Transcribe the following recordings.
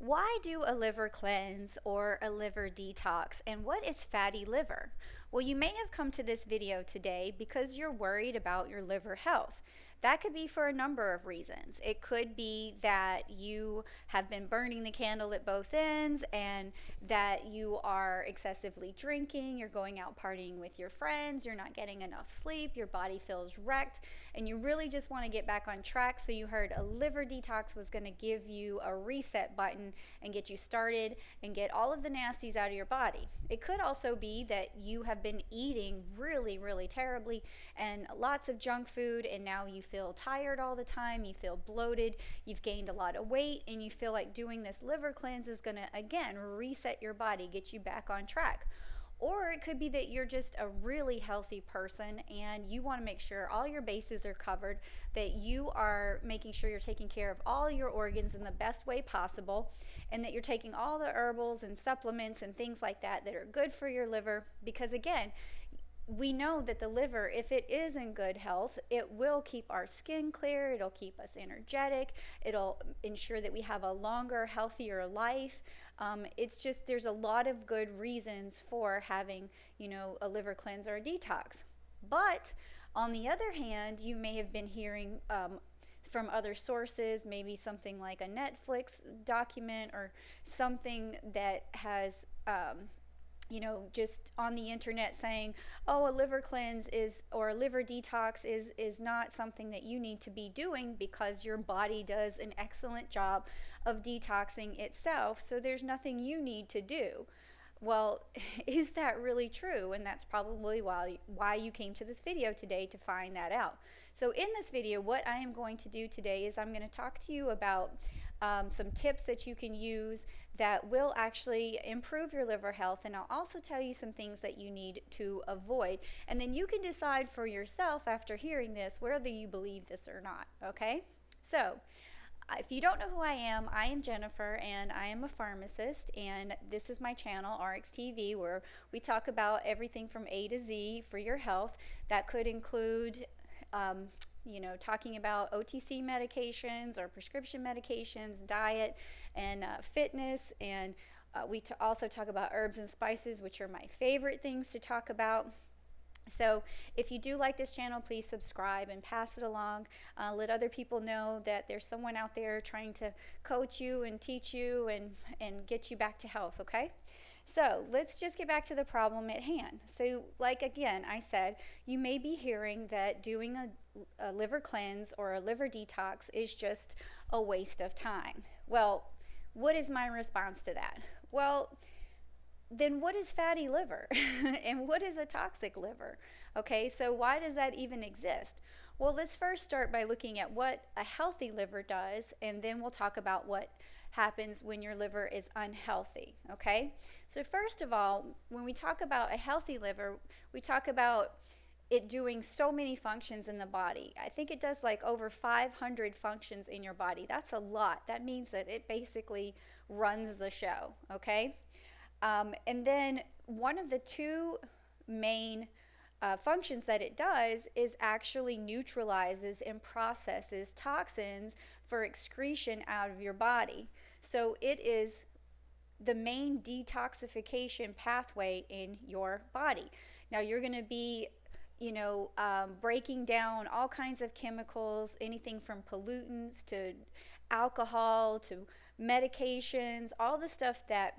Why do a liver cleanse or a liver detox, and what is fatty liver? Well, you may have come to this video today because you're worried about your liver health. That could be for a number of reasons. It could be that you have been burning the candle at both ends and that you are excessively drinking, you're going out partying with your friends, you're not getting enough sleep, your body feels wrecked, and you really just want to get back on track. So you heard a liver detox was going to give you a reset button and get you started and get all of the nasties out of your body. It could also be that you have been eating really, really terribly and lots of junk food, and now you feel tired all the time, you feel bloated, you've gained a lot of weight, and you feel like doing this liver cleanse is going to, again, reset your body, get you back on track. Or it could be that you're just a really healthy person and you want to make sure all your bases are covered, that you are making sure you're taking care of all your organs in the best way possible, and that you're taking all the herbals and supplements and things like that that are good for your liver. Because again, we know that the liver, if it is in good health, it will keep our skin clear, it'll keep us energetic, it'll ensure that we have a longer, healthier life. It's just, there's a lot of good reasons for having, a liver cleanse or a detox. But on the other hand, you may have been hearing from other sources, maybe something like a Netflix document or something that has just on the internet saying, oh, a liver cleanse is, or a liver detox is not something that you need to be doing because your body does an excellent job of detoxing itself, so there's nothing you need to do. Well, is that really true? And that's probably why you came to this video today, to find that out. So in this video, what I am going to do today is I'm going to talk to you about some tips that you can use that will actually improve your liver health, and I'll also tell you some things that you need to avoid, and then you can decide for yourself after hearing this whether you believe this or not. Okay, so if you don't know who I am Jennifer, and I am a pharmacist, and this is my channel, RXTV, where we talk about everything from A to Z for your health. That could include talking about OTC medications or prescription medications, diet, and fitness, and we also talk about herbs and spices, which are my favorite things to talk about. So if you do like this channel, please subscribe and pass it along. Let other people know that there's someone out there trying to coach you and teach you and get you back to health, okay? So let's just get back to the problem at hand. So like again, I said, you may be hearing that doing a liver cleanse or a liver detox is just a waste of time. Well, what is my response to that? Well, then what is fatty liver and what is a toxic liver? Okay, so why does that even exist? Well, let's first start by looking at what a healthy liver does, and then we'll talk about what happens when your liver is unhealthy. Okay, so first of all, when we talk about a healthy liver, we talk about it doing so many functions in the body. I think it does like over 500 functions in your body. That's a lot. That means that it basically runs the show. Okay, and then one of the two main functions that it does is actually neutralizes and processes toxins for excretion out of your body. So it is the main detoxification pathway in your body. Now you're going to be breaking down all kinds of chemicals, anything from pollutants to alcohol to medications, all the stuff that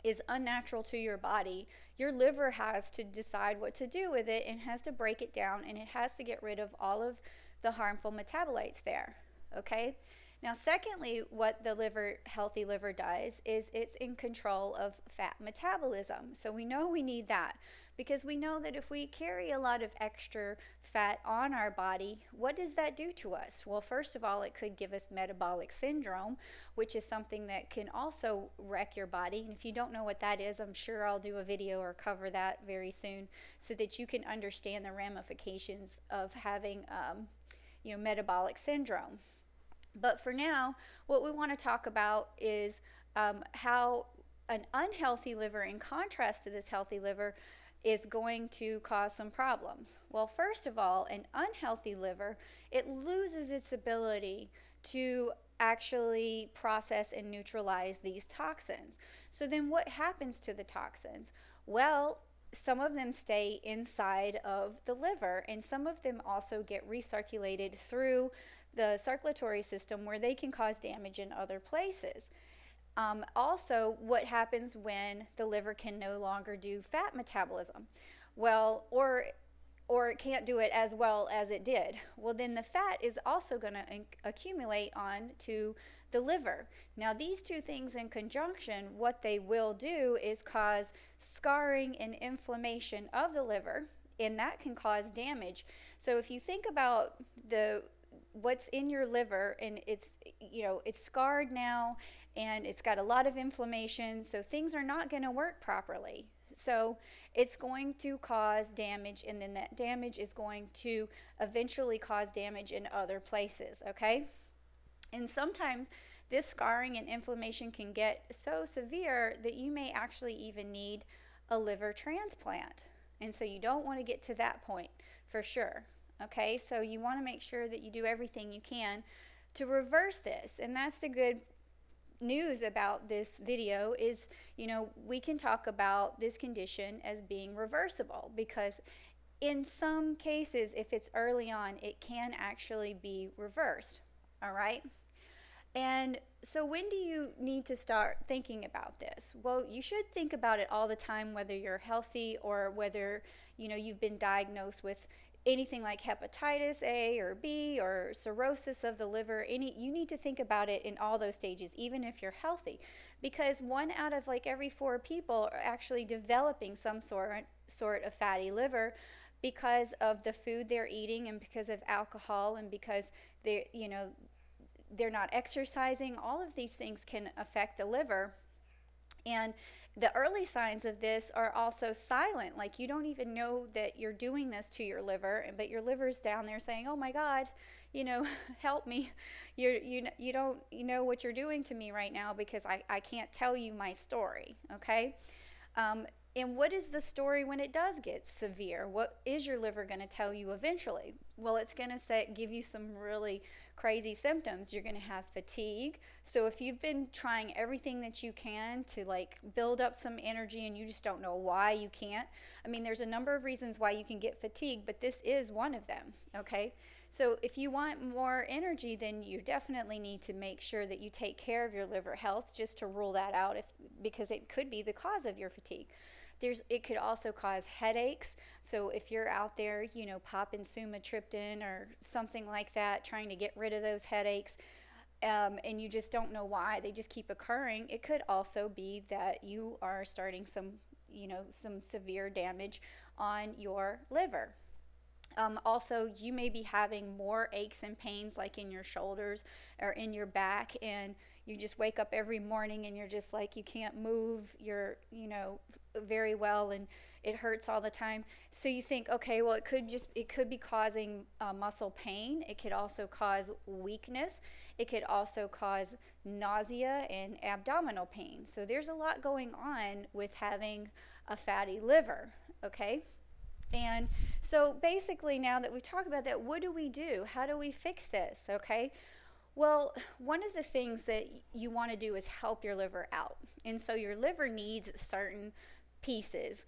is unnatural to your body. Your liver has to decide what to do with it and has to break it down, and it has to get rid of all of the harmful metabolites there. Okay, now secondly, what the healthy liver does is it's in control of fat metabolism. So we know we need that because we know that if we carry a lot of extra fat on our body, what does that do to us? Well, first of all, it could give us metabolic syndrome, which is something that can also wreck your body. And if you don't know what that is, I'm sure I'll do a video or cover that very soon so that you can understand the ramifications of having metabolic syndrome. But for now, what we want to talk about is how an unhealthy liver, in contrast to this healthy liver, is going to cause some problems. Well, first of all, an unhealthy liver, it loses its ability to actually process and neutralize these toxins. So then what happens to the toxins? Well, some of them stay inside of the liver, and some of them also get recirculated through the circulatory system where they can cause damage in other places. Also, what happens when the liver can no longer do fat metabolism? Well, or it can't do it as well as it did. Well, then the fat is also going to accumulate on to the liver. Now, these two things in conjunction, what they will do is cause scarring and inflammation of the liver, and that can cause damage. So if you think about the what's in your liver, and it's scarred now, and it's got a lot of inflammation, so things are not going to work properly. So it's going to cause damage, and then that damage is going to eventually cause damage in other places, okay? And sometimes this scarring and inflammation can get so severe that you may actually even need a liver transplant. And so you don't want to get to that point for sure. Okay, so you want to make sure that you do everything you can to reverse this. And that's the good news about this video is, we can talk about this condition as being reversible, because in some cases, if it's early on, it can actually be reversed. All right. And so when do you need to start thinking about this? Well, you should think about it all the time, whether you're healthy or whether, you've been diagnosed with anything like hepatitis A or B or cirrhosis of the liver. You need to think about it in all those stages, even if you're healthy, because 1 out of like every 4 people are actually developing some sort of fatty liver because of the food they're eating, and because of alcohol, and because they're not exercising. All of these things can affect the liver. And the early signs of this are also silent. Like, you don't even know that you're doing this to your liver, but your liver's down there saying, "Oh my God, help me. You don't know what you're doing to me right now, because I can't tell you my story." Okay. And what is the story when it does get severe? What is your liver going to tell you eventually? Well, it's going to give you some really crazy symptoms. You're going to have fatigue. So if you've been trying everything that you can to build up some energy, and you just don't know why you can't, there's a number of reasons why you can get fatigued, but this is one of them. Okay. So if you want more energy, then you definitely need to make sure that you take care of your liver health, just to rule that out, because it could be the cause of your fatigue. It could also cause headaches. So if you're out there, popping sumatriptan or something like that, trying to get rid of those headaches, and you just don't know why, they just keep occurring, it could also be that you are starting some severe damage on your liver. Also, you may be having more aches and pains, like in your shoulders or in your back, and you just wake up every morning and you're just like, you can't move very well, and it hurts all the time. So you think, okay, well, it could be causing muscle pain. It could also cause weakness. It could also cause nausea and abdominal pain. So there's a lot going on with having a fatty liver. Okay. And so basically, now that we've talked about that, what do we do? How do we fix this? Okay. Well, one of the things that you want to do is help your liver out. And so your liver needs certain pieces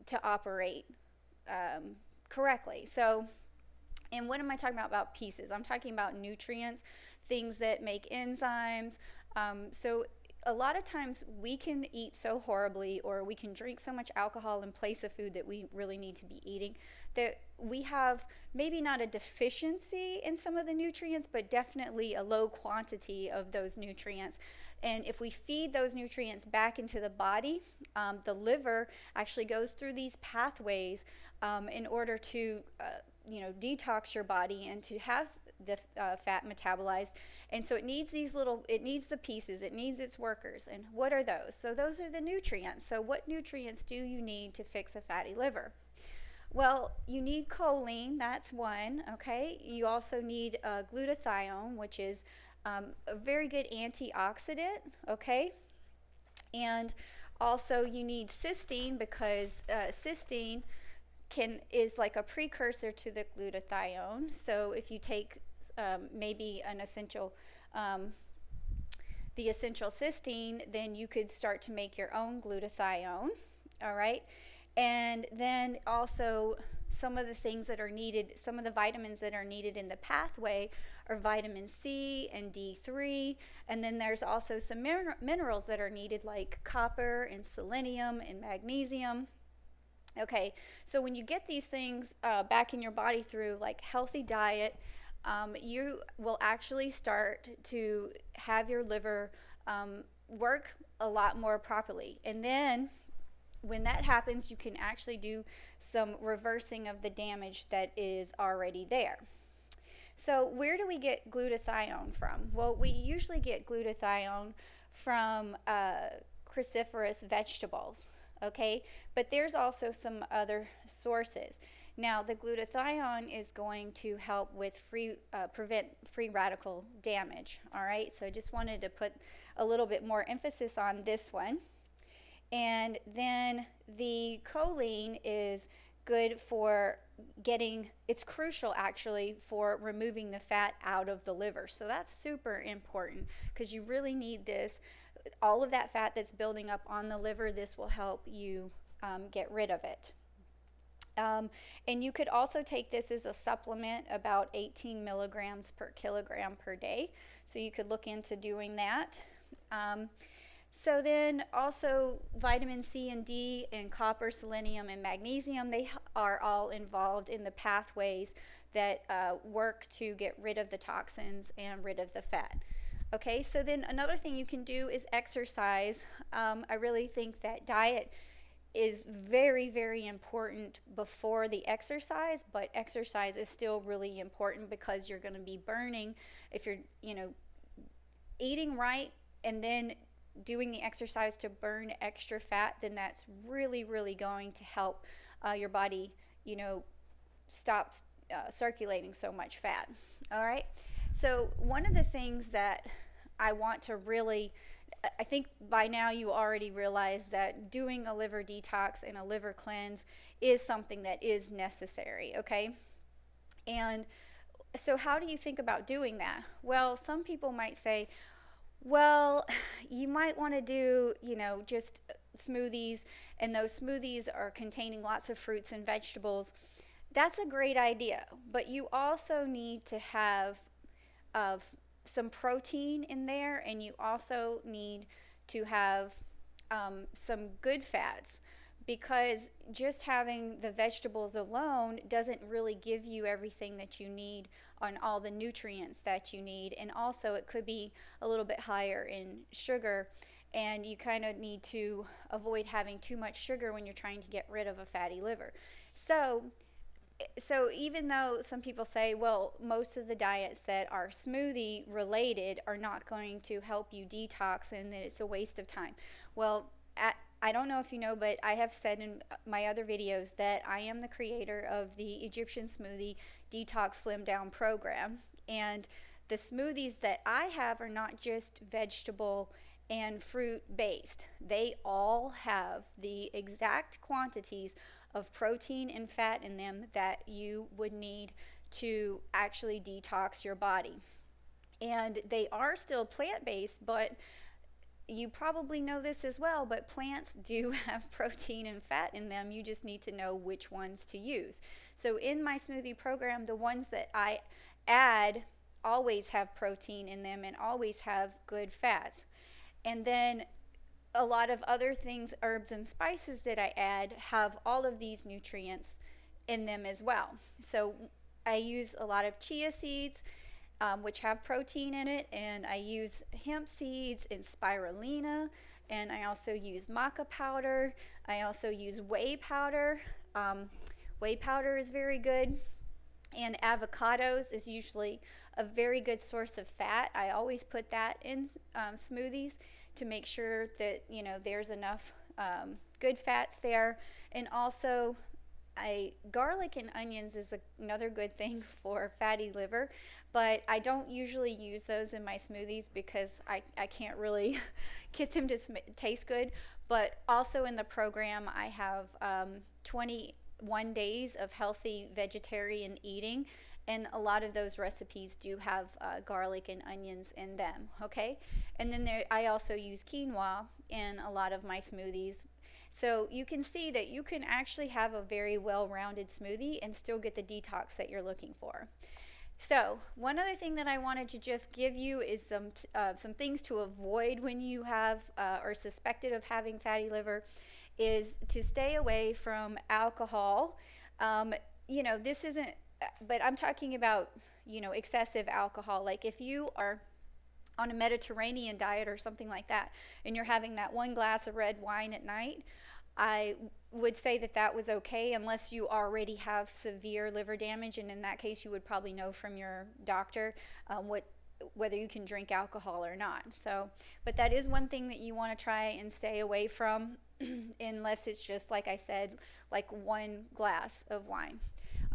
to operate correctly. So, and what am I talking about pieces? I'm talking about nutrients, things that make enzymes. So a lot of times we can eat so horribly, or we can drink so much alcohol in place of food that we really need to be eating, that we have maybe not a deficiency in some of the nutrients, but definitely a low quantity of those nutrients. And if we feed those nutrients back into the body, the liver actually goes through these pathways in order to detox your body and to have the fat metabolized. And so it needs the pieces, it needs its workers. And what are those? So those are the nutrients. So what nutrients do you need to fix a fatty liver? Well, you need choline, that's one, okay? You also need glutathione, which is a very good antioxidant, okay? And also you need cysteine, because cysteine is like a precursor to the glutathione. So if you take maybe an essential um, the essential cysteine, then you could start to make your own glutathione. All right. And then also, some of the things that are needed, some of the vitamins that are needed in the pathway are vitamin C and D3. And then there's also some minerals that are needed, like copper and selenium and magnesium. Okay, so when you get these things back in your body through like healthy diet, you will actually start to have your liver work a lot more properly. And then when that happens, you can actually do some reversing of the damage that is already there. So, where do we get glutathione from? Well, we usually get glutathione from cruciferous vegetables, okay? But there's also some other sources. Now, the glutathione is going to help with prevent free radical damage, all right? So, I just wanted to put a little bit more emphasis on this one. And then the choline is good for it's crucial actually for removing the fat out of the liver. So that's super important because you really need this. All of that fat that's building up on the liver, this will help you get rid of it. And you could also take this as a supplement, about 18 milligrams per kilogram per day. So you could look into doing that. So then also vitamin C and D and copper, selenium, and magnesium, they are all involved in the pathways that work to get rid of the toxins and rid of the fat. Okay, so then another thing you can do is exercise. I really think that diet is very, very important before the exercise, but exercise is still really important because you're going to be burning. If you're, eating right and then doing the exercise to burn extra fat, then that's really, really going to help your body, stop circulating so much fat. All right. So one of the things that I want to I think by now you already realize that doing a liver detox and a liver cleanse is something that is necessary. Okay. And so how do you think about doing that? Well, some people might say, well, you might want to do, just smoothies, and those smoothies are containing lots of fruits and vegetables. That's a great idea, but you also need to have some protein in there, and you also need to have some good fats, because just having the vegetables alone doesn't really give you everything that you need on all the nutrients that you need. And also it could be a little bit higher in sugar, and you kind of need to avoid having too much sugar when you're trying to get rid of a fatty liver. So even though some people say, well, most of the diets that are smoothie related are not going to help you detox and that it's a waste of time. Well, I don't know if you know, but I have said in my other videos that I am the creator of the Egyptian Smoothie Detox Slim Down program. And the smoothies that I have are not just vegetable and fruit based. They all have the exact quantities of protein and fat in them that you would need to actually detox your body. And they are still plant based, but you probably know this as well, but plants do have protein and fat in them. You just need to know which ones to use. So in my smoothie program, the ones that I add always have protein in them and always have good fats. And then a lot of other things, herbs and spices that I add, have all of these nutrients in them as well. So I use a lot of chia seeds, which have protein in it, and I use hemp seeds and spirulina, and I also use maca powder. I also use whey powder. Whey powder is very good, and avocados is usually a very good source of fat. I always put that in smoothies to make sure that there's enough good fats there. And also garlic and onions is another good thing for fatty liver, but I don't usually use those in my smoothies because I can't really get them to taste good. But also in the program, I have 21 days of healthy vegetarian eating, and a lot of those recipes do have garlic and onions in them. Okay, and then I also use quinoa in a lot of my smoothies. So you can see that you can actually have a very well-rounded smoothie and still get the detox that you're looking for. So one other thing that I wanted to just give you is some things to avoid when you have or suspected of having fatty liver, is to stay away from alcohol. Um, this isn't, but I'm talking about, excessive alcohol. Like if you are on a Mediterranean diet or something like that, and you're having that one glass of red wine at night, I would say that that was okay unless you already have severe liver damage, and in that case, you would probably know from your doctor whether you can drink alcohol or not. So, but that is one thing that you want to try and stay away from, unless it's just like I said, like one glass of wine.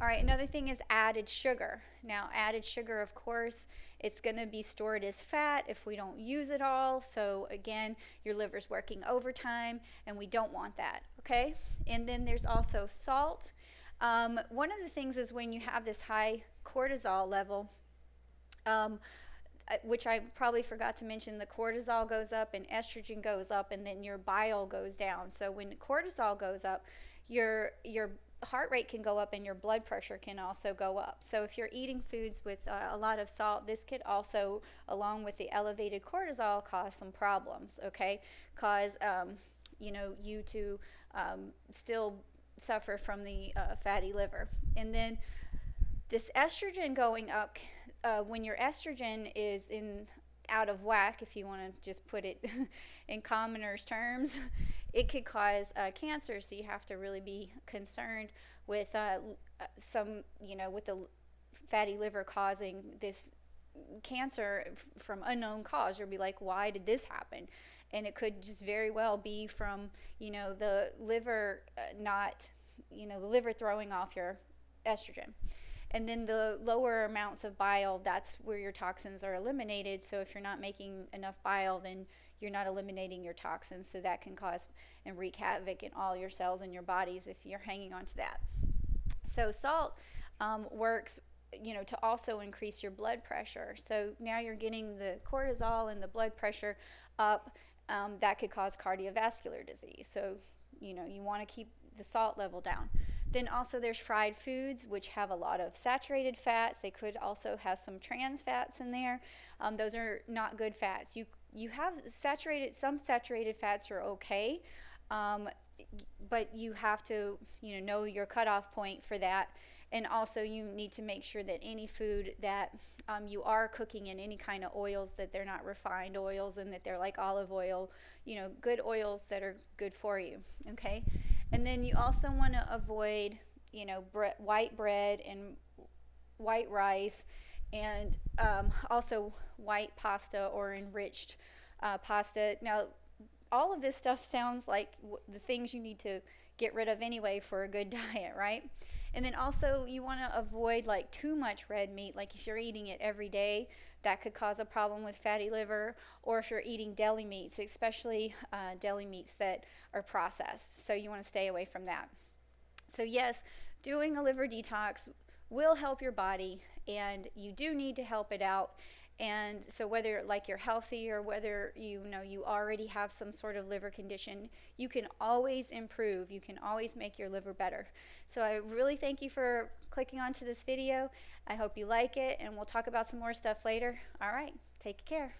All right, another thing is added sugar. Now, added sugar, of course, it's going to be stored as fat if we don't use it all. So again, your liver's working overtime, and we don't want that, okay? And then there's also salt. One of the things is when you have this high cortisol level, which I probably forgot to mention, the cortisol goes up and estrogen goes up, and then your bile goes down. So when cortisol goes up, your heart rate can go up and your blood pressure can also go up. So if you're eating foods with a lot of salt, this could also, along with the elevated cortisol, cause some problems, okay? Cause, you to still suffer from the fatty liver. And then this estrogen going up, when your estrogen is out of whack, if you want to just put it in commoners terms, it could cause cancer. So you have to really be concerned with with the fatty liver causing this cancer from unknown cause. You'll be like, why did this happen? And it could just very well be from the liver the liver throwing off your estrogen. And then the lower amounts of bile, that's where your toxins are eliminated. So if you're not making enough bile, then you're not eliminating your toxins. So that can cause and wreak havoc in all your cells in your bodies if you're hanging on to that. So salt works, to also increase your blood pressure. So now you're getting the cortisol and the blood pressure up. That could cause cardiovascular disease. So, you want to keep the salt level down. Then also there's fried foods, which have a lot of saturated fats. They could also have some trans fats in there. Those are not good fats. You have some saturated fats are okay, but you have to know your cutoff point for that. And also you need to make sure that any food that you are cooking in any kind of oils, that they're not refined oils and that they're like olive oil, good oils that are good for you, okay? And then you also want to avoid, white bread and white rice, and also white pasta or enriched pasta. Now, all of this stuff sounds like the things you need to get rid of anyway for a good diet, right? And then also you want to avoid like too much red meat. Like if you're eating it every day, that could cause a problem with fatty liver. Or if you're eating deli meats, especially deli meats that are processed. So you want to stay away from that. So yes, doing a liver detox will help your body, and you do need to help it out. And so whether like you're healthy or whether you already have some sort of liver condition, you can always improve. You can always make your liver better. So I really thank you for clicking onto this video. I hope you like it, and we'll talk about some more stuff later. All right, take care.